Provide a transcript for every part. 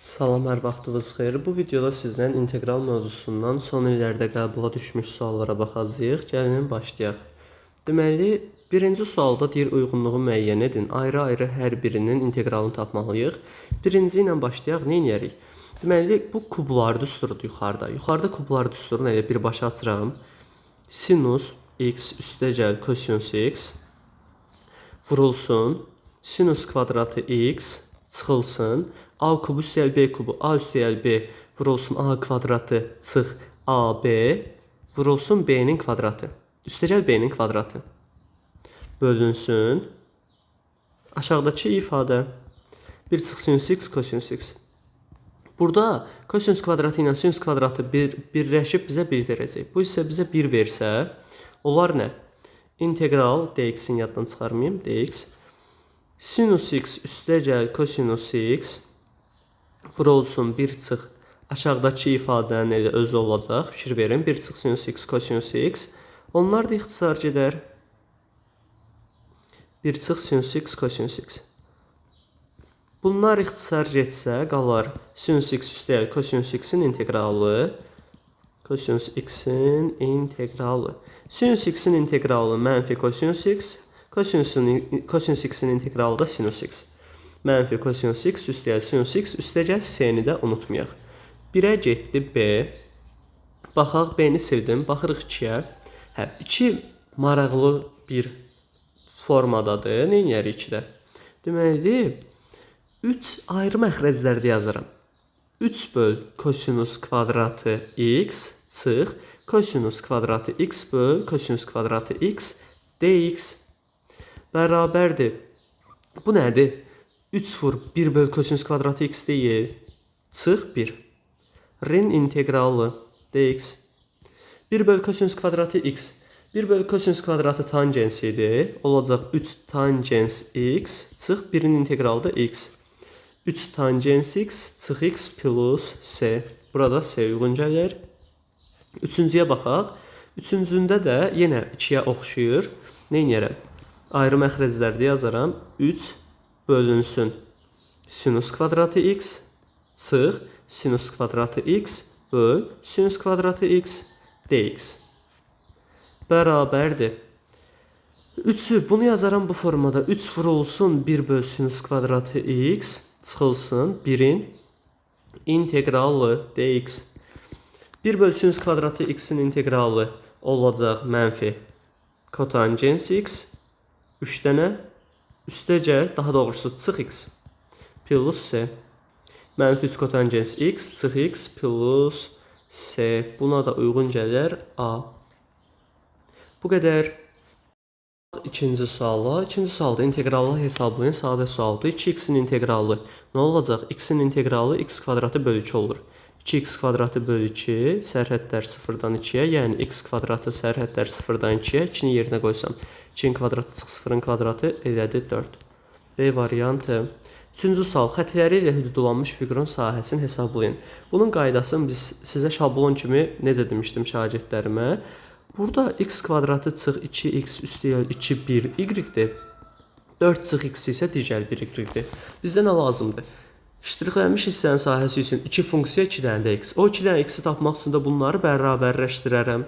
Salam, hər vaxtınız xeyir. Bu videoda sizdən integral mövzusundan son illərdə qəbula düşmüş suallara baxacağıq. Gəlin başlayaq. Deməli, birinci sualda deyir uyğunluğu müəyyən edin. Ayrı-ayrı hər birinin integralını tapmalıyıq. Birinci ilə başlayaq, nə edərik? Deməli, bu kublar düsturudur yuxarıda. Yuxarıda kublar düsturunu elə birbaşa açıram. Sinus x üstəgəl kosinus x vurulsun. Sinus kvadratı x çıxılsın. A kubu üstəgəl B kubu, A üstəgəl B vurulsun A kvadratı çıx AB vurulsun B'nin kvadratı. Üstəgəl B'nin kvadratı. Bölünsün. Aşağıdakı ifadə 1 çıx sinus x kosinus x. Burada kosinus kvadratı ilə sinus kvadratı birləşib bizə 1 verəcək. Bu isə bizə 1 versə, onlar nə? İntegral dx-in yaddan çıxarmayayım. Dx sinus x üstəgəl kosinus x vurulsun 1 çıx aşağıdakı ifadənin elə özü olacaq. Fikir verin. 1 çıx sinus x kosinus x. Onlar da ixtisar gedər. 1 çıx sinus x kosinus x. Bunlar ixtisar getsə qalar sinus x üstəgəl kosinus x-in integralı. Kosinus x-in integralı. Sinus x-in integralı mənfi kosinus x. Kosinus x-in integralı da sinus x. Mənfi kosinus x üstəgəl sinus x üstəgəl s-ni də unutmayaq. 1-ə getdi b. Baxaq, b-ni sildim. Baxırıq 2-yə. 2 maraqlı bir formadadır. Nə edərik 2-də? Deməli, 3 ayrı məxrəclərdə yazıram. 3 böl kosinus kvadratı x çıx kosinus kvadratı x böl kosinus kvadratı x dx bərabərdir. Bu nədir? 3 vur 1 böl kosinus kvadratı x deyil. Çıx 1. R-in integralı dx. 1 böl kosinus kvadratı x. 1 böl kosinus kvadratı tangensidir. Olacaq 3 tangens x çıx 1-in integralı da x. 3 tangens x çıx x plus s. Burada s uyğun gəlir. Üçüncüyə baxaq. Üçüncündə də yenə 2-yə oxşayır. Nə edərəm? Ayrı məxrəclərdə yazaram. 3 bölünsün sinus kvadratı x çıx sinus kvadratı x böl sinus kvadratı x dx bərabərdir. 3'ü bunu yazaram bu formada. 3 vurulsun 1 böl sinus kvadratı x çıxılsın 1'in integralı dx. 1 böl sinus kvadratı x-in integralı olacaq mənfi kotangens x 3 dənə üstəgəl, daha doğrusu çıx x plus s. Mənfi 3 kotangens x çıx x plus s. Buna da uyğun gəlir a. Bu qədər. İkinci suala. İkinci sualda integrallı hesablayın. Sadə sualdır. 2x-in integralı nə olacaq? X-in integralı x kvadratı bölü 2 olur. 2x kvadratı bölü 2 sərhədlər 0-dan 2-yə, yəni x kvadratı sərhədlər 0-dan 2-yə 2-ni yerinə qoysam 2-in kvadratı çıx 0-ın kvadratı elədi 4. B variantı. Üçüncü sual. Xətləri ilə hüdudlanmış fiqurun sahəsini hesablayın. Bunun qaydasını biz sizə şablon kimi necə demişdim şagirdlərimə. Burada x kvadratı çıx 2x üstəgəl 2 1 y-dir. 4 çıx x isə digər bir y-dir. Bizdə nə lazımdır? İştiraklanmış hissənin sahəsi üçün 2 funksiya 2 dənə də x. O 2 dənə x-i tapmaq üçün də bunları bərabərləşdirərəm.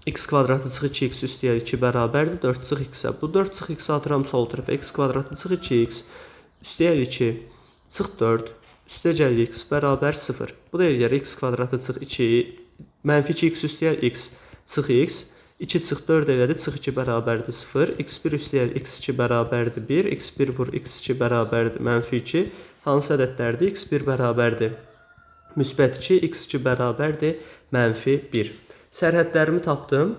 X kvadratı çıx 2x üstəgəl 2 bərabərdir 4 çıx x-ə. Bu 4 çıx x-i atıram sol tərəfə. X kvadratı çıx 2x üstəgəl 2 çıx 4 üstəgəl x bərabər 0. Bu da eləyər x kvadratı çıx 2 mənfi 2x üstəgəl x çıx x 2 çıx 4 elədi çıx 2 bərabərdir 0. x1 üstəgəl x2 bərabərdir 1. x1 vur x2 bərabərdir mənfi 2. Hansı ədədlərdir? x1 bərabərdir müsbət 2, x2 bərabərdir mənfi 1. Sərhədlərimi tapdım.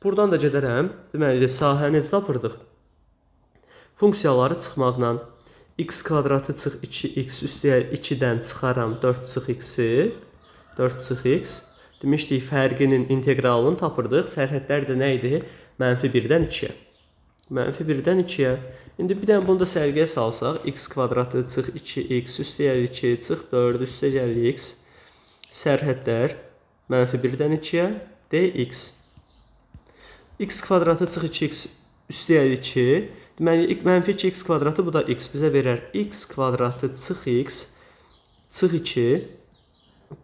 Buradan da gedərəm. Deməli, sahəni necə tapırdıq? Funksiyaları çıxmaqla x kvadratı çıx 2x üstəgəl 2-dən çıxaram 4 çıx x-i. 4 çıx x. Demişdik, fərqinin integralını tapırdıq. Sərhədlər də nə idi? Mənfi 1-dən 2-yə. Mənfi 1-dən 2-yə. İndi bir dənə bunu da sərgiyə salsaq, x kvadratı çıx 2x üstəgəl 2 çıx 4 üstəgəl x sərhədlər mənfi 1-dən 2-yə dx. X kvadratı çıx 2x üstəgəl 2 deməli mənfi 2x kvadratı bu da x bizə verər x kvadratı çıx x çıx 2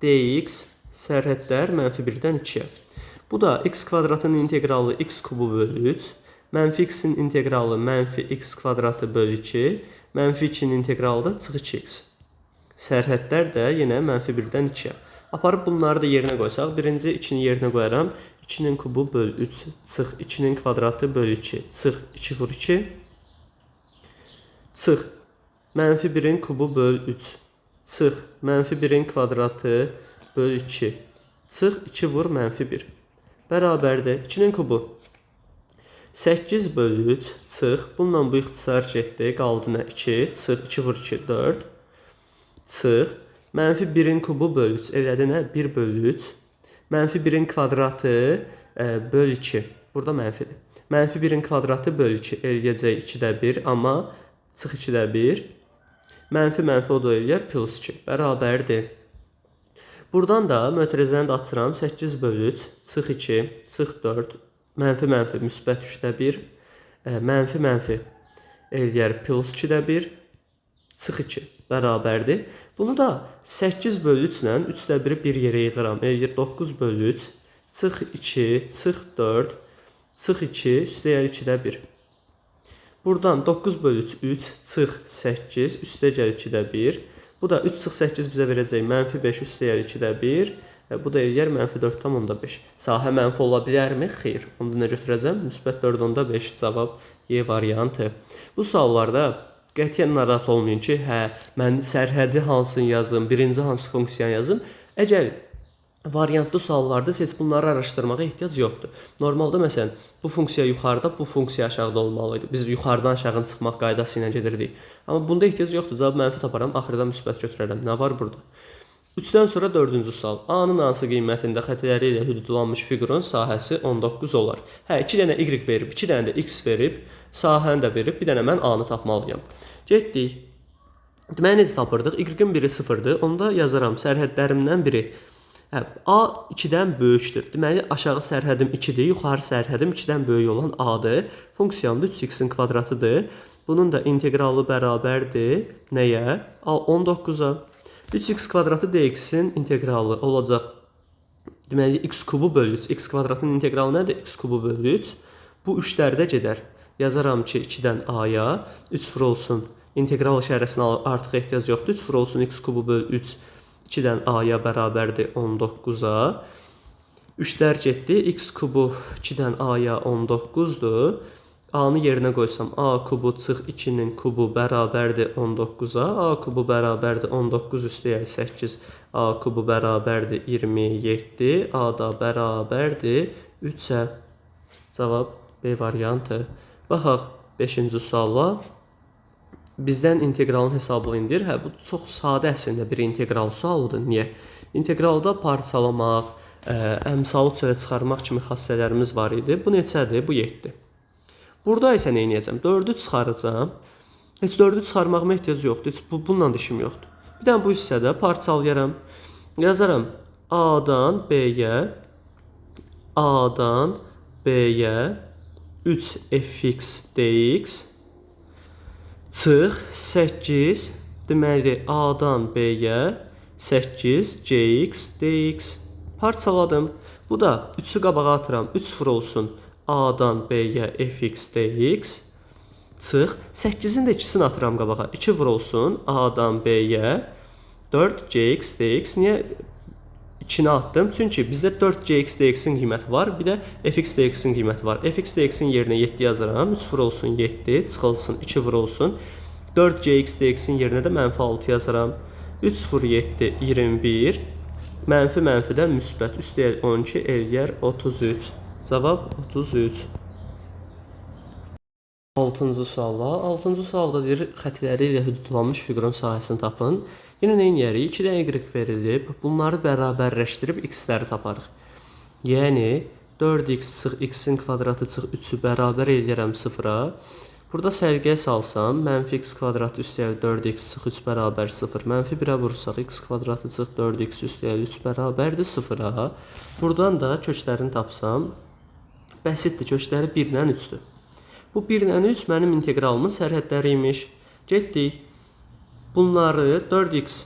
dx sərhədlər -1-dən 2-yə. Bu da x kvadratının inteqralı x kubu bölü 3, mənfi x-in inteqralı -x kvadratı bölü 2, mənfi 2-nin inteqralı da çıx 2x. Sərhədlər də yenə -1-dən 2-yə. Aparıb bunları da yerinə qoysaq, birinci 2-ni yerinə qoyaram. 2-nin kubu bölü 3, çıx 2-nin kvadratı bölü 2, çıx 2 vur 2, çıx -1-in kubu bölü 3, çıx -1-in kvadratı bölü 2, çıx 2 vur -1. Bərabərdir 2-nin kubu. 8 bölü 3, çıx. Bununla bu ixtisar getdi, qaldı nə 2, çıx 2 vur 2, 4, çıx. -1-in kubu bölü 3, elədi nə 1 bölü 3. -1-in kvadratı bölü 2. Burada mənfidir. -1-in kvadratı bölü 2 eləyəcək 2-də 1, amma çıx 2-də 1. Mənfi o da eləyər, plus 2. Bərabərdir. Buradan da mötərizəni də açıram. 8 bölü 3, çıx 2, çıx 4, mənfi, müsbət 3-də 1, mənfi eləyər, plus 2-də 1, çıx 2. Bərabərdir. Bunu da 8 bölü 3 ilə 3-də 1-i bir yerə yığıram. Eləyir 9 bölü 3, çıx 2, çıx 4, çıx 2, üstəgəl 2-də 1. Buradan 9 bölü 3, 3, çıx 8, üstəgəl 2-də 1. Bu da 3 çıx 8 bizə verəcək -5 üstəgəl 2-də 1. Bu da eləyər -4,5. Sahə mənfi ola bilərmi? Xeyr. Onu da nə götürəcəm? Müsbət 4,5 cavab Y variantı. Bu suallarda qətiyyən narahat olmayın ki, mən sərhədi hansını yazım, birinci hansı funksiyanı yazım. Əgər variantlı suallarda siz bunları araşdırmağa ehtiyac yoxdur. Normalda məsələn, bu funksiya yuxarıda, bu funksiya aşağıda olmalıydı. Biz yuxarıdan aşağı çıxmaq qaydası ilə gedirdik. Amma bunda ehtiyac yoxdur. Cavab mənfi taparam, axırda müsbət götürərəm. Nə var burada? 3-dən sonra 4-cü sual. A-nın hansı qiymətində xətləri ilə hüdudlanmış fiqurun sahəsi 19 olar? 2 dənə y verib, 2 dənə də x verib, sahəni də verib, bir dənə mən A-nı tapmalıyam. Getdik. Deməli, necə tapırdıq? Y-in biri 0-dır. Onda yazaram, sərhədlərimdən biri. A 2-dən böyükdür. Deməli, aşağı sərhədim 2-dir, yuxarı sərhədim 2-dən böyük olan A-dır. Funksiyam da 3x-in kvadratıdır. Bunun da inteqralı bərabərdir. Nəyə? 19-a. 3x kvadratı dx-in inteqralı olacaq. Deməli, x kubu bölü 3. X kvadratının inteqralı nədir? X kubu bölü 3. Bu 3-lərdə gedər. Yazaram ki, 2-dən a-ya 3 vur olsun. İntegral işarəsinə artıq ehtiyac yoxdur. 3 vur olsun x kubu bölü 3. 2-dən a-ya bərabərdir 19-a. 3-lər getdi. X kubu 2-dən a-ya 19-dur. A-nı yerinə qoysam, a kubu çıx 2-nin kubu bərabərdir 19-a. A kubu bərabərdir 19 üstəgəl 8. A kubu bərabərdir 27. A da bərabərdir 3-ə. Cavab B variantı. Baxaq 5-ci suala. Bizdən inteqralın hesabını indir. Bu çox sadə əslində bir integral sualıdır. Niyə? İnteqralda parçalamaq, əmsalı çölə çıxarmaq kimi xassələrimiz var idi. Bu neçədir? Bu 7. Burada isə nə edəcəm? 4-ü çıxaracam. Heç 4-ü çıxarmağıma ehtiyac yoxdur. Heç bununla da işim yoxdur. Bir dənə bu hissədə parçalayaram. Yazaram A-dan B-yə, A-dan B-yə 3fx dx çıx 8, deməli A-dan B-yə 8cx dx parçaladım. Bu da 3-ü qabağa atıram. 3 vur olsun. A-dan B-yə fx dx çıx. 8-in də 2-sini atıram qabağa. 2 vur olsun. A-dan B-yə 4cx dx. Niyə 2-ni atdım? Çünki bizdə 4cx dx-in qiyməti var. Bir də fx dx-in qiyməti var. Fx dx-in yerinə 7 yazaram. 3 vur olsun 7. Çıxılsın. 2 vur olsun. 4cx dx-in yerinə də -6 yazaram. 3 vur 7 21. Mənfidən müsbət üstəgəl 12 eləyər 33. Cavab 33. 6-cı sualla. 6-cı sualda deyir, xətləri ilə hüdudlanmış fiqurun sahəsini tapın. Yenə nə edərik? 2 dənə y verilib. Bunları bərabərləşdirib x-ləri taparıq. Yəni 4x çıx x-in kvadratı çıx 3-ü bərabər eləyərəm 0-a. Burada sərgiyə salsam, -x kvadratı üstəgəl 4x çıx 3 bərabər 0. -1-ə vursaq, x kvadratı çıx 4x üstəgəl 3 bərabərdir 0-a. Buradan da köklərini tapsam, bəsitdir, kökləri 1-lə 3-dür. Bu 1-lə 3 mənim inteqralımın sərhədləri imiş. Getdik. Bunları 4x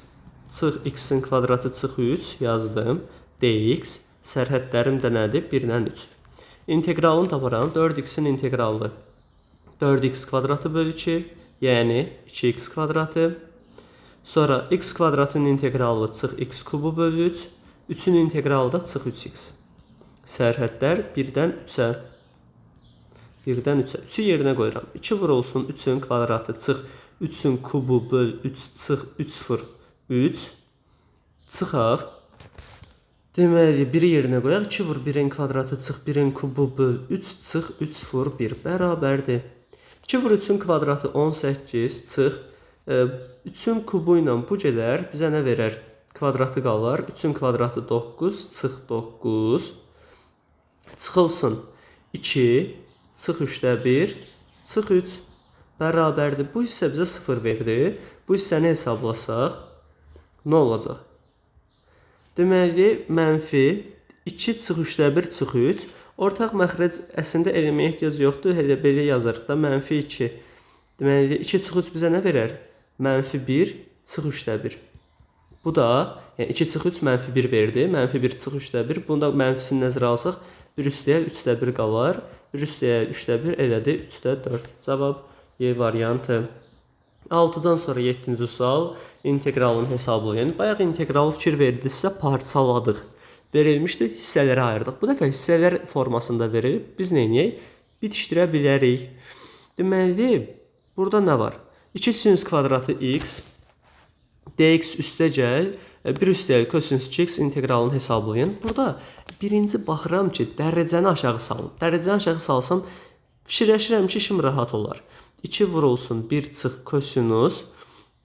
çıx x-in kvadratı çıx 3 yazdım. Dx sərhədlərim də nədir? 1-dən 3. İntegralını taparam. 4x-in integralı 4x kvadratı bölü 2, yəni 2x kvadratı. Sonra x kvadratının integralı çıx x kubu bölü 3, 3-ün integralı da çıx 3x. Sərhədlər 1-dən 3-ə. 1-dən 3-ə. 3-ü yerinə qoyuram. 2 vurulsun 3-ün kvadratı çıx 3-ün kubu böl 3 çıx 3 vur 3 çıxaq. Deməli 1-i yerinə qoyaq. 2 vur 1-in kvadratı çıx 1-in kubu böl 3 çıx 3 vur 1 bərabərdir. 2 vur 3-ün kvadratı 18 çıx 3-ün kubu ilə bu gedər bizə nə verər? Kvadratı qalar. 3-ün kvadratı 9 çıx 9 çıxılsın 2 çıx 3-də 1 çıx 3 bərabərdir. Bu hissə bizə 0 verdi. Bu hissəni hesablasaq nə olacaq? Deməli, mənfi 2 çıx 3-də 1 çıx 3. Ortaq məxrəc əslində eləməyə ehtiyac yoxdur. Elə belə yazarıq da mənfi 2. Deməli, 2 çıx 3 bizə nə verər? Mənfi 1 çıx 3-də 1. Bu da, yəni 2 çıx 3 mənfi 1 verdi. Mənfi 1 çıx 3-də 1. Bunda mənfisini nəzərə alsaq 1 üstəyə 3-də 1 qalar. 1 üstəyə 3-də 1 elədi 3-də 4. Cavab Y variantı. 6-dan sonra 7-ci sual integralın hesablayın. Bayaq integralı fikir verdinizsə parçaladıq. Verilmişdi, hissələrə ayırdıq. Bu dəfə hissələr formasında verilib. Biz nə edək? Bitişdirə bilərik. Deməli, burada nə var? 2 sinüs kvadratı x, dx üstə gəl, 1 üstəl kosinüs 2x integralını hesablayın. Burada birinci baxıram ki, dərəcəni aşağı salım. Dərəcəni aşağı salsam, fikirləşirəm ki, işim rahat olar. 2 vurulsun 1 çıx kosinus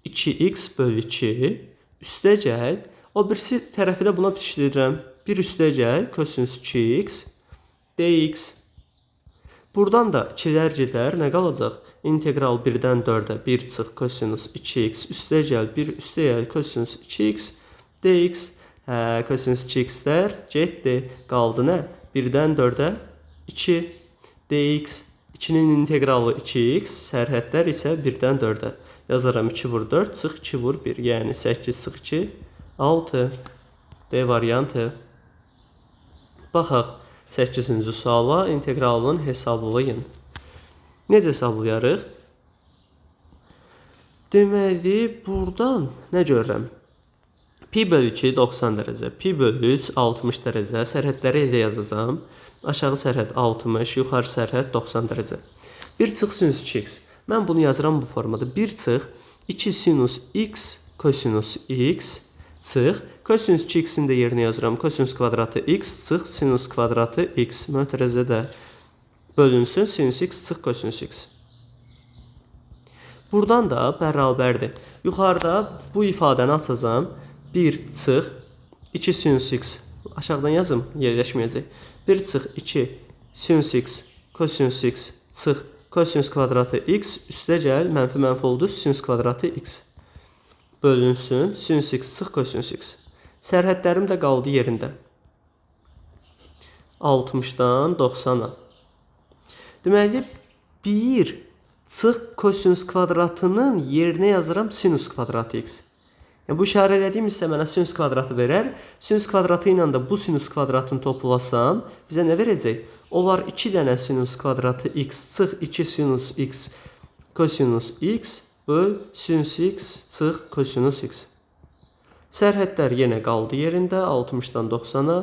2x bölü 2 üstə gəl. O birisi tərəfi də buna bitişdirirəm. 1 üstə gəl kosinus 2x dx. Buradan da 2-lər gedər. Nə qalacaq? İntegral 1-dən 4-ə 1 çıx kosinus 2x üstə gəl 1 üstə gəl kosinus 2x dx. Kosinus 2x-lər getdi. Qaldı nə? 1-dən 4-ə 2 dx. 2-nin integralı 2x, sərhədlər isə 1-dən 4-ə. Yazaram 2 vur 4, çıx 2 vur 1. Yəni 8 çıx 2, 6. D variantı. Baxaq 8-ci suala integralını hesablayın. Necə hesablayarıq? Deməli, buradan nə görürəm? Pi bölü 2 90 dərəcə, pi bölü 3 60 dərəcə. Sərhədləri elə yazacağım. Aşağı sərhəd 60, yuxarı sərhəd 90 dərəcə. 1 çıx sinus 2x. Mən bunu yazıram bu formada. 1 çıx 2 sinus x kosinus x çıx. Kosinus 2x-in də yerinə yazıram. Kosinus kvadratı x çıx sinus kvadratı x. Mötərəzədə bölünsün sinus x çıx kosinus x. Buradan da bərabərdir. Yuxarıda bu ifadəni açacağım. 1 çıx 2 sinus x. Aşağıdan yazım, yerləşməyəcək. 1 çıx 2 sinus x kosinus x çıx kosinus kvadratı x üstə gəl mənfi oldu sinus kvadratı x bölünsün sinus x çıx kosinus x. Sərhədlərim də qaldı yerində. 60-dan 90-a. Deməli 1 çıx kosinus kvadratının yerinə yazıram sinus kvadratı x. Yəni, bu işarələdiyim hissə mənə sinus kvadratı verər. Sinus kvadratı ilə də bu sinus kvadratını toplasam, bizə nə verəcək? Onlar 2 dənə sinus kvadratı x çıx 2 sinus x kosinus x böl sinus x çıx kosinus x. Sərhədlər yenə qaldı yerində 60-dan 90-a.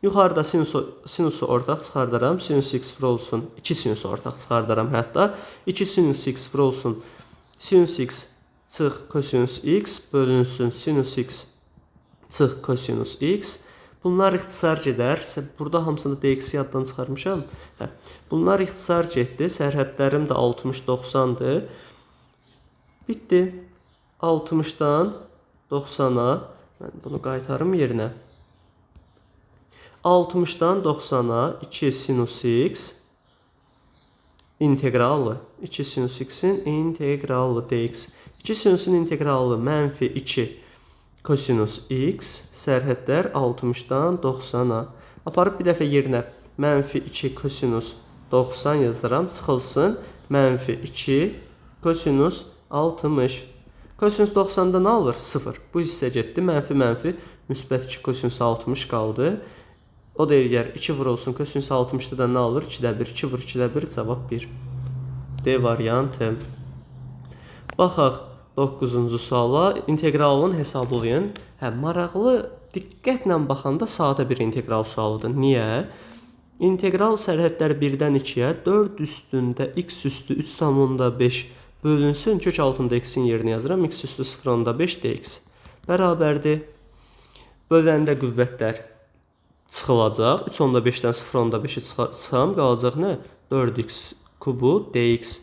Yuxarıda sinusu ortaq çıxardaram. Sinus x olsun 2 sinusu ortaq çıxardaram hətta. 2 sinus x olsun sinus x çıx kosinus x bölünsün sinus x çıx kosinus x. Bunlar ixtisar gedər. Burada hamısını dx yaddan çıxarmışam. Bunlar ixtisar getdi. Sərhədlərim də 60-90-dır. Bitdi. 60-dan 90-a. Mən bunu qaytarım yerinə. 60-dan 90-a 2 sinus x integralı. 2 sinus x-in integralı dx. 2 sinusun integralı mənfi 2 kosinus x. Sərhədlər 60-dan 90-a. Aparıb bir dəfə yerinə mənfi 2 kosinus 90 yazdıram. Çıxılsın mənfi 2 kosinus 60. Kosinus 90-da nə alır? 0. Bu hissə getdi. Mənfi mənfi müsbət 2 kosinus 60 qaldı. O da əgər 2 vurulsun kosinus 60-da da nə alır? 2-də 1. 2 vur 2-də 1 cavab 1. D variantı. Baxaq 9-cu suala. İntegralın hesablayın. Maraqlı, diqqətlə baxanda sadə bir integral sualıdır. Niyə? İntegral sərhədlər 1-dən 2-yə 4 üstündə x üstü 3,5 bölünsün. Kök altında x-in yerini yazıram. X üstü 0,5 dx bərabərdir. Böləndə qüvvətlər çıxılacaq. 3,5-dən 0,5-i çıxam. Qalacaq nə? 4x kubu dx.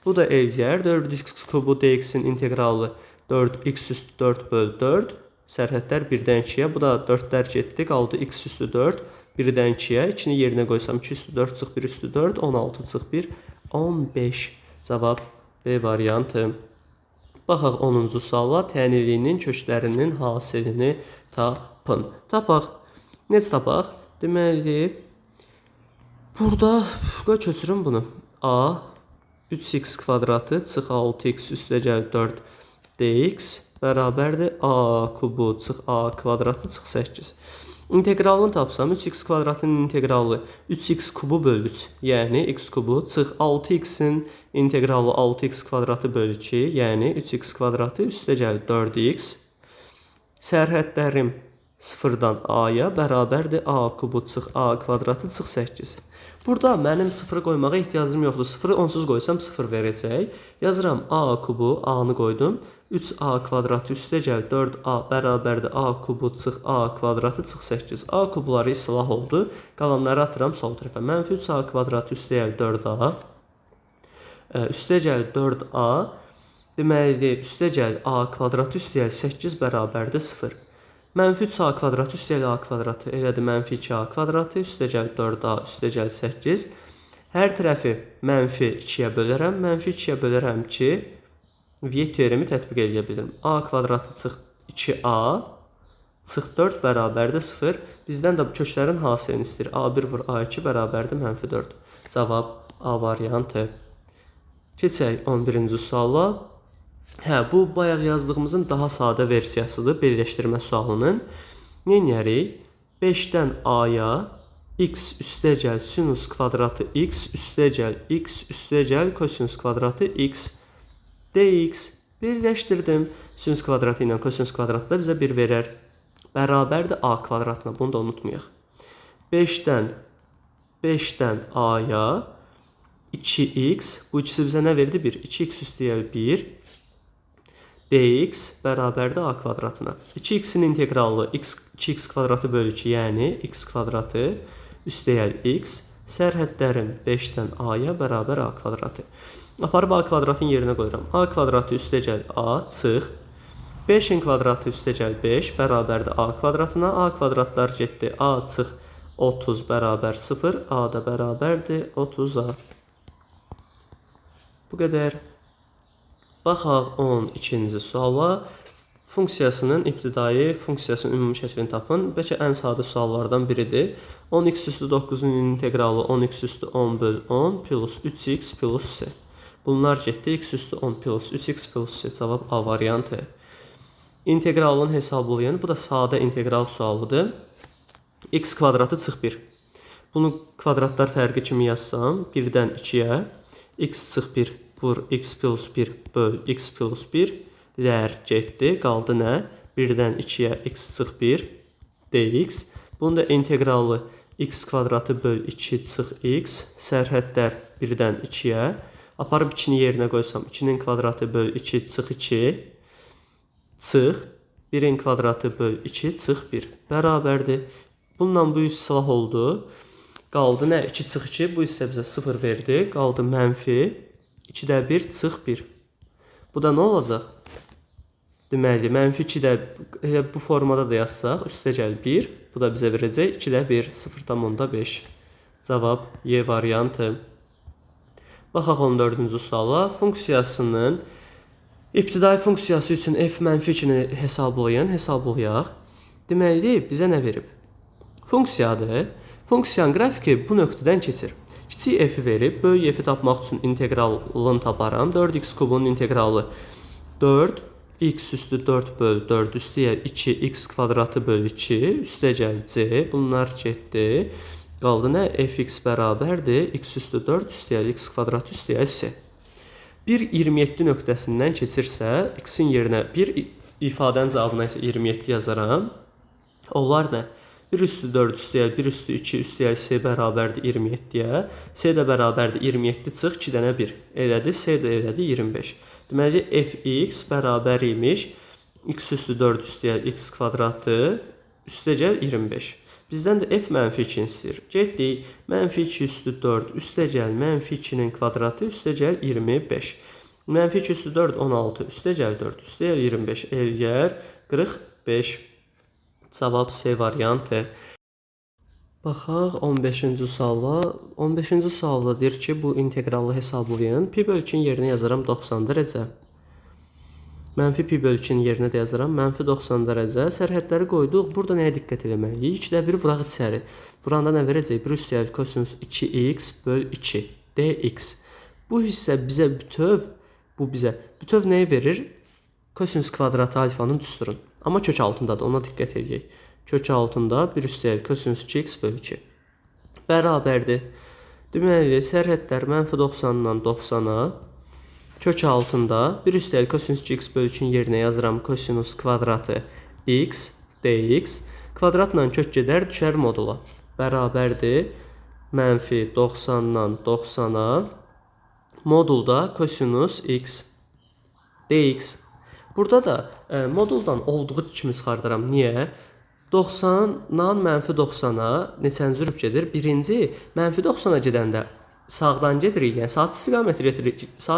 Bu da eləyər. 4x kubu dx-in integralı 4x üstü 4 böl 4. Sərhədlər 1-dən 2-yə. Bu da 4-lər getdi. Qaldı x üstü 4. 1-dən 2-yə. 2-ni yerinə qoysam 2 üstü 4 çıx 1 üstü 4. 16 çıx 1. 15. Cavab B variantı. Baxaq 10-cu suala. Təniliyinin köklərinin hasilini tapın. Tapaq. Necə tapaq? Deməli, burada köçürüm bunu. A 3x kvadratı çıx 6x üstə gəl 4 dx bərabərdir a kubu çıx a kvadratı çıx 8. İntegralını tapsam 3x kvadratının integralı 3x kubu bölü 3, yəni x kubu çıx 6x'in integralı 6x kvadratı bölü 2, yəni 3x kvadratı üstə gəl 4x. Sərhədlərim 0-dan a-ya bərabərdir a kubu çıx a kvadratı çıx 8. Burada mənim 0 qoymağa ehtiyacım yoxdur. 0-ı onsuz qoysam 0 verəcək. Yazıram a kubu, a-nı qoydum. 3a kvadratı üstə gəl 4a bərabərdir a kubu çıx a kvadratı çıx 8. A kubları islah oldu. Qalanları atıram sol tərəfə. Mənfi 3a kvadratı üstə gəl 4a. Üstə gəl 4a. Deməli, üstə gəl a kvadratı üstə gəl 8 bərabərdir 0. Mənfi 3a kvadratı üstə gəl a kvadratı. Elədir mənfi 2a kvadratı üstə gəl 4a üstə gəl 8. Hər tərəfi mənfi 2-yə bölərəm. Mənfi 2-yə bölərəm ki, V teoremi tətbiq edə bilirim. A kvadratı çıx 2a çıx 4 bərabərdir 0. Bizdən də bu köklərin hasilini istəyir. A1 vur A2 bərabərdir mənfi 4. Cavab A variantı. Keçək 11-ci suala. Bu bayaq yazdığımızın daha sadə versiyasıdır. Birləşdirmə sualının. Neyərik? 5-dən A-ya x üstə gəl sinus kvadratı x üstə gəl x üstə gəl kosinus kvadratı x dx birləşdirdim. Sinus kvadratı ilə kosinus kvadratı da bizə 1 verər. Bərabərdir a kvadratına. Bunu da unutmayaq. 5-dən a-ya 2x. Bu ikisi bizə nə verdi? 1. 2x üstə gəl 1 dx bərabərdir a kvadratına. 2x-in integralı 2x kvadratı bölü 2, yəni x kvadratı üstə gəl x. Sərhədlərim 5-dən a-ya bərabər a kvadratı. Aparıb a kvadratın yerinə qoyuram. A kvadratı üstə gəl a çıx. 5-in kvadratı üstə gəl 5 bərabərdir a kvadratına. A kvadratlar getdi. A çıx 30 bərabər 0. A da bərabərdir 30-a. Bu qədər. Baxaq 12-ci suala. Funksiyasının ibtidai funksiyasının ümumi şəklini tapın. Bəlkə ən sadə suallardan biridir. 10x üstü 9-un integralı 10x üstü 10 böl 10 plus 3x plus c. Bunlar getdi. X üstü 10 plus 3x plus c. Cavab A variantı. İntegralını hesablayın. Bu da sadə integral sualıdır. X kvadratı çıx 1. Bunu kvadratlar fərqi kimi yazsam 1-dən 2-yə x çıx 1 vur x plus 1 böl x plus 1 lər getdi. Qaldı nə? 1-dən 2-yə x çıx 1 dx. Bunun da integralı x kvadratı böl 2 çıx x. Sərhədlər 1-dən 2-yə. Aparıb 2-ni yerinə qoysam 2-nin kvadratı böl 2 çıx 2 çıx 1-in kvadratı böl 2 çıx 1 bərabərdir. Bununla bu islah oldu. Qaldı nə? 2 çıx 2. Bu hissə bizə 0 verdi. Qaldı mənfi 2-də 1 çıx 1. Bu da nə olacaq? Deməli, mənfi 2-də bu formada da yazsaq, üstə gəl 1. Bu da bizə verəcək 2-də 1, 0,5. Cavab Y variantı. Baxaq 14-cü suala. Funksiyasının ibtidai funksiyası üçün f mənfi 2-ni hesablayaq. Deməli, bizə nə verib? Funksiyadır. Funksiyanın qrafiki bu nöqtədən keçir. Kiçik f-i verib, böyük f-i tapmaq üçün integralını taparam. 4x kubunun integralı 4 x üstü 4 bölü 4 üstəgəl 2x kvadratı bölü 2 üstəgəl c. Bunlar getdi. Qaldı nə? Fx bərabərdir. X üstü 4 üstəgəl x kvadratı üstəgəl c. 1,27 nöqtəsindən keçirsə, x-in yerinə bir ifadənin cavabına isə 27 yazaram. Onlar nə? 1 üstü 4 üstəgəl 1 üstü 2 üstəgəl c bərabərdir 27-yə. C də bərabərdir 27 çıx 2 dənə 1. Elədi, c də elədi 25. Deməli, fx bərabər imiş. X üstü 4 üstəgəl x kvadratı üstəgəl 25. Bizdən də f mənfi 2 istəyir. Getdik, mənfi 2 üstü 4 üstəgəl mənfi 2-nin kvadratı üstəgəl 25. Mənfi 2 üstü 4 16 üstəgəl 4 üstəgəl 25 elgər 45. Cavab C variantı. Baxaq 15-ci suala. 15-ci sualda deyir ki, bu inteqralı hesablayın. Pi bölü 2-nin yerinə yazaram 90 dərəcə. Mənfi pi bölü 2-nin yerinə də yazaram. Mənfi 90 dərəcə. Sərhədləri qoyduq. Burada nəyə diqqət etməliyik? 2də 1 vuraq içəri. Vuranda nə verəcək? 1 üstəgəl kosinus 2x bölü 2 dx. Bu hissə bizə bütöv, bütöv nəyi verir? Kosinus kvadratı alfanın düsturun. Amma kök altındadır. Ona diqqət edək. Kök altında 1 üstəgəl kosinus 2x bölü 2 bərabərdir. Deməli, sərhədlər mənfi 90-dan 90-a. Kök altında 1 üstəgəl kosinus 2x bölü 2-nin yerinə yazıram kosinus kvadratı x dx. Kvadratla kök gedər, düşər modula. Bərabərdir. Mənfi 90-dan 90-a. Modulda kosinus x dx. Burada da moduldan olduğu kimi çıxardıram. Niyə? 90-dan mənfi 90-a neçənci zürb gedir? Birinci, mənfi 90-a gedəndə sağdan gedirik, yəni saat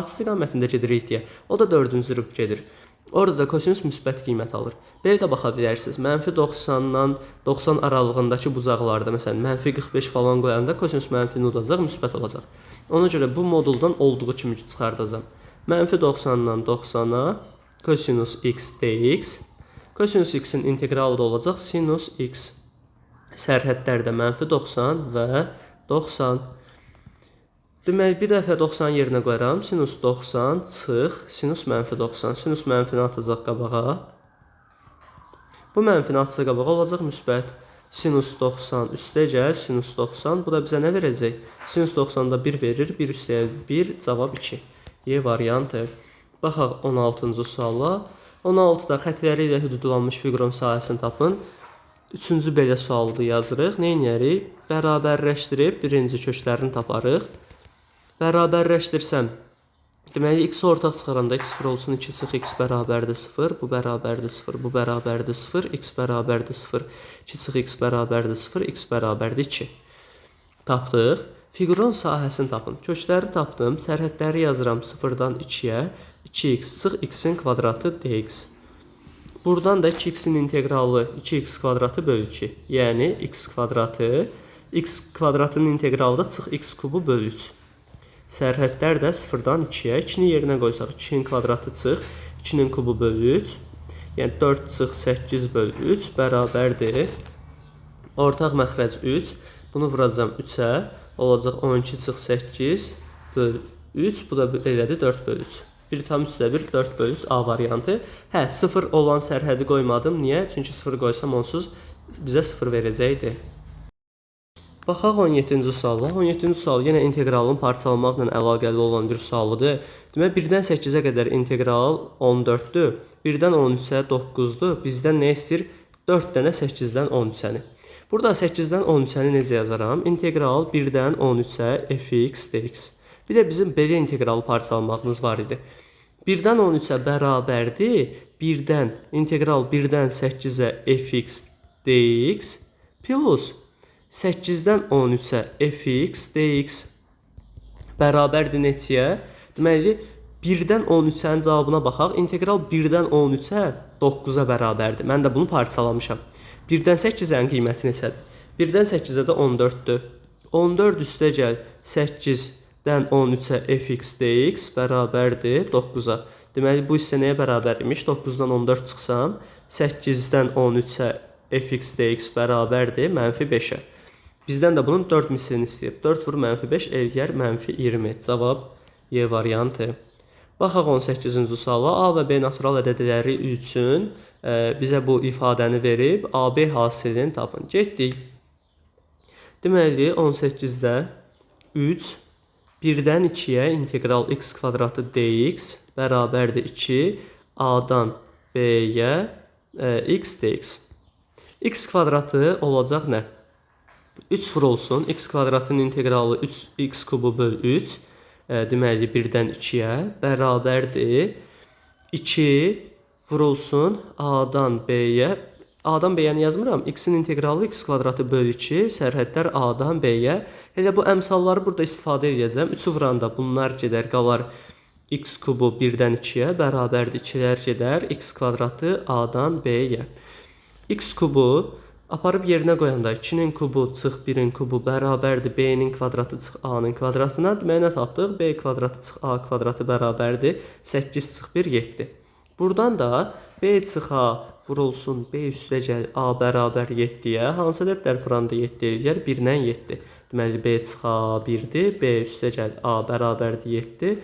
istiqamətində gedirik deyə. O da 4-cü zürb gedir. Orada da kosinus müsbət qiymət alır. Belə də baxa bilərsiniz. Mənfi 90-dan 90 aralığındakı bucaqlarda, məsələn, mənfi 45 falan qoyanda kosinus mənfi olacaq, müsbət olacaq. Ona görə bu moduldan olduğu kimi çıxardacağam. Mənfi 90-dan 90-a kosinus x dx. Kosinus x-in integralı da olacaq sinus x. Sərhədlərdə mənfi 90 və 90. Demək, bir dəfə 90 yerinə qoyuram. Sinus 90 çıx, sinus mənfi 90. Sinus mənfini atacaq qabağa. Bu mənfini atsa qabağa olacaq müsbət. Sinus 90 üstəgəl, sinus 90. Bu da bizə nə verəcək? Sinus 90-da 1 verir. 1 üstəgəl 1, cavab 2. Y variantı. Baxaq 16-cı suala. 16-da xətləri ilə hüdudlanmış fiqurum sahəsini tapın. 3-cü belə sualda yazırıq. Nə edərik? Bərabərləşdirib birinci köklərini taparıq. Bərabərləşdirsəm, deməli, x ortaq çıxaranda x1 olsun 2 çıx x bərabərdir 0, bu bərabərdir 0, bu bərabərdir 0, x bərabərdir 0, 2 çıx x bərabərdir 0, x bərabərdir 2. Tapdıq. Fiqurun sahəsini tapın. Kökləri tapdım. Sərhədləri yazıram 0-dan 2-yə. 2x çıx x-in kvadratı dx. Buradan da 2x-in integralı 2x kvadratı bölü 2. Yəni x kvadratı. X kvadratının integralı da çıx x kubu bölü 3. Sərhədlər də 0-dan 2-yə. 2-ni yerinə qoysaq 2-nin kvadratı çıx 2-nin kubu bölü 3. Yəni 4 çıx 8 bölü 3 bərabərdir. Ortaq məxrəc 3. Bunu vuracam 3-ə. Olacaq 12 çıx 8 bölü 3. Bu da elədir 4 bölü 3. 1,1 4 bölü 3 A variantı. Hə, 0 olan sərhədi qoymadım. Niyə? Çünki 0 qoysam onsuz bizə 0 verəcəkdir. Baxaq 17-ci suala. 17-ci sual yenə inteqralın parçalanmaqla əlaqəli olan bir sualıdır. Demək, 1-dən 8-ə qədər integral 14-dür. 1-dən 13-ə 9-dur. Bizdən nə istəyir? 4 dənə 8-dən 13-əni. Burada 8-dən 13-əni necə yazaram? İntegral 1-dən 13-ə fx dx. Bir də bizim belə inteqralı parçalanmağımız var idi. 1-dən 13-ə bərabərdir. İntegral 1-dən 8-ə fx dx plus 8-dən 13-ə fx dx bərabərdir neçəyə? Deməli, 1-dən 13-ənin cavabına baxaq. İntegral 1-dən 13-ə 9-a bərabərdir. Mən də bunu parçalamışam. 1-dən 8-ən qiyməti neçədir? 1-dən 8-ə də 14-dür. 14 üstəgəl 8-dən 13-ə fx dx bərabərdir 9-a. Deməli, bu hissə nəyə bərabər imiş? 9-dan 14 çıxsam, 8-dən 13-ə fx dx bərabərdir mənfi 5-ə. Bizdən də bunun 4 mislini istəyir. 4 vur mənfi 5 elgər mənfi 20. Cavab Y variantı. Baxaq 18-ci suala. A və B natural ədədləri üçün bizə bu ifadəni verib AB hasilini tapın. Getdik. Deməli 18-də 3 1-dən 2-yə integral x kvadratı dx bərabərdir 2 A-dan B-yə x dx. X kvadratı olacaq nə? 3 vurulsun. X kvadratının integralı 3x kubu böl 3. Deməli 1-dən 2-yə bərabərdir 2 vurulsun A-dan B-yə. A-dan B-yə yazmıram. X-in integralı x kvadratı böl 2, sərhədlər A-dan B-yə. Elə bu əmsalları burada istifadə edəcəm. 3-ü vuranda bunlar gedər, qalar x kubu 1-dən 2-yə bərabərdir 2-lər gedər x kvadratı A-dan B-yə. X kubu aparıb yerinə qoyanda 2-nin kubu çıx 1-in kubu bərabərdir B-nin kvadratı çıx A-nın kvadratına. Deməli nə tapdıq? B kvadratı çıx A kvadratı bərabərdir 8 çıx 1 7. Buradan da B çıx A vurulsun B üstə gəl A bərabər 7-yə. Hansı ədədlər vuranda 7 eləyər? 1-dən 7. Deməli B çıx A 1-dir. B üstə gəl A bərabərdir 7.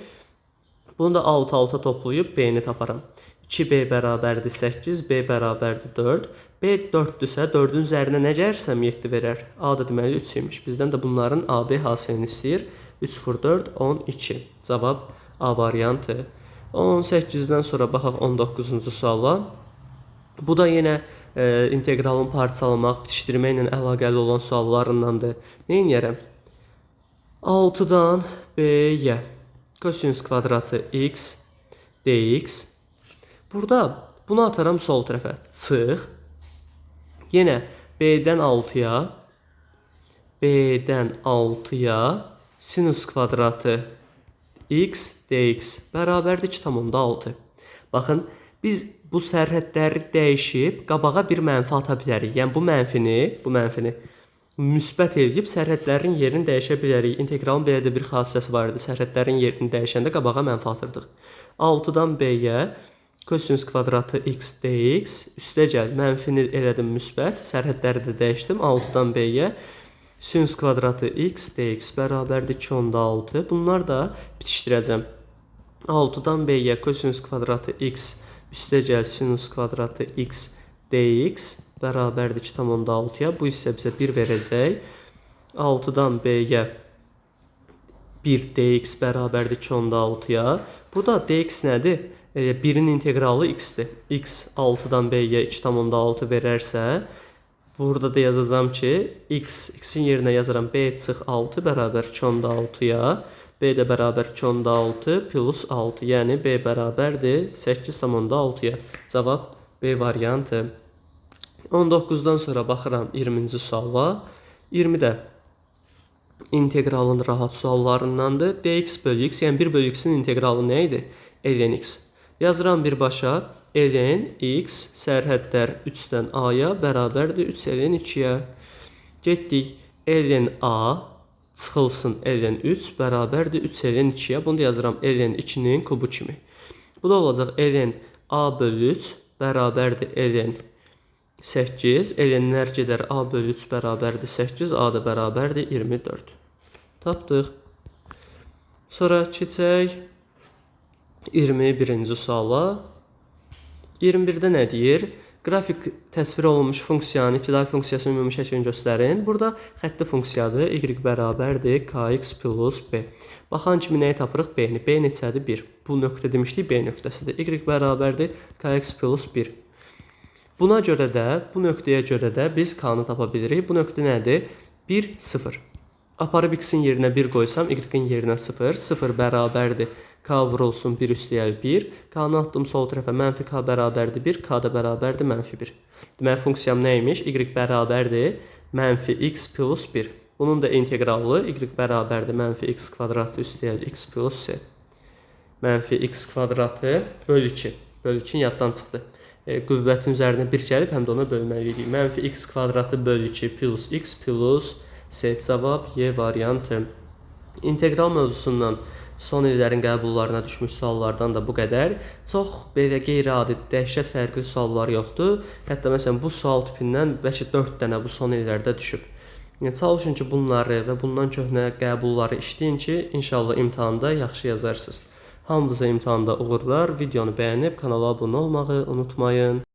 Bunu da 6-6 toplayıb B-ni taparam. 2B bərabərdir 8, B bərabərdir 4. B 4-dürsə 4-ün üzərinə nə gərsəm 7 verər. A da deməli 3 imiş. Bizdən də bunların AB hasilini istəyir. 3 vur 4, 12. Cavab A variantı. 18-dən sonra baxaq 19-cu suala. Bu da yenə integralın parçalamaq, bitişdirmə ilə əlaqəli olan suallarındandır. Nə edərəm? 6-dan B-yə kosinus kvadratı x dx. Burada bunu ataram sol tərəfə. Çıx. Yenə B-dən 6-ya sinus kvadratı x dx bərabərdir 2,6. Baxın, biz bu sərhədləri dəyişib qabağa bir mənfi ata bilərik. Yəni bu mənfini müsbət edib sərhədlərin yerini dəyişə bilərik. İntegralın belə də bir xassəsi var idi. Sərhədlərin yerini dəyişəndə qabağa mənfi atırdıq. 6-dan B-yə kosinus kvadratı x dx üstə gəl. Mənfini elədim müsbət. Sərhədləri də dəyişdim. 6-dan B-yə sinus kvadratı x dx bərabərdir 2,6. Bunlar da bitişdirəcəm. 6-dan B-yə kosinus kvadratı x üstə gəl sinus kvadratı x dx bərabərdir 2,6-ya. Bu isə bizə 1 verəcək. 6-dan B-yə 1 dx bərabərdir 2,6-ya. Burada dx nədir? 1-in integralı x-dir. X 6-dan B-yə 2,6 verərsə, burada da yazacağım ki, x-in yerinə yazaram B çıx 6 bərabər 2,6-ya. B də bərabər 2,6 plus 6. Yəni B bərabərdir 8,6-ya. Cavab B variantı. 19-dan sonra baxıram 20-ci suala. 20-də integralın rahat suallarındandır. Dx bölü x, yəni 1 bölü x-in integralı nə idi? Ln x. Yazıram birbaşa. Ln x sərhədlər 3-dən a-ya bərabərdir 3 ln 2-yə. Getdik. Ln a çıxılsın ln 3 bərabərdir 3 ln 2-yə. Bunu da yazıram ln 2-nin kubu kimi. Bu da olacaq ln a bölü 3 bərabərdir ln 8. Lnlər gedər a bölü 3 bərabərdir 8. A da bərabərdir 24. Tapdıq. Sonra keçək 21-ci suala. 21-də nə deyir? Qrafik təsvir olunmuş funksiyanın ibtidai funksiyasının ümumi şəklini göstərin. Burada xətti funksiyadır. Y bərabərdir kx plus b. Baxan kimi nəyi tapırıq? B-ni. B neçədir? 1. Bu nöqtə demişdik, B nöqtəsidir. Y bərabərdir kx plus 1. Buna görə də, bu nöqtəyə görə də biz k-nı tapa bilirik. Bu nöqtə nədir? 1, 0. Aparıb x-in yerinə 1 qoysam, y-in yerinə 0. 0 bərabərdir. K vurulsun 1 üstəyəl 1. K-nı atdım sol tərəfə, mənfi k bərabərdir 1. K da bərabərdir mənfi 1. Deməli, funksiyam nəymiş? Y bərabərdir mənfi x plus 1. Bunun da integralı y bərabərdir mənfi x kvadratı üstəyəl x plus c. Mənfi x kvadratı bölü 2. Bölü 2 yaddan çıxdı. Qüvvətin üzərinə 1 gəlib, həm də ona bölməliyik. Mənfi x kvadratı bölü 2 plus x plus c. Cavab Y variantı. İntegral mövzusundan son illərin qəbullarına düşmüş suallardan da bu qədər. Çox belə qeyri-adi, dəhşət fərqli suallar yoxdur. Hətta məsələn bu sual tipindən bəlkə 4 dənə bu son illərdə düşüb. Yəni çalışın ki, bunları və bundan köhnə qəbulları işləyin ki, inşallah imtahanda yaxşı yazarsınız. Hamınıza imtahanda uğurlar. Videonu bəyənib kanala abunə olmağı unutmayın.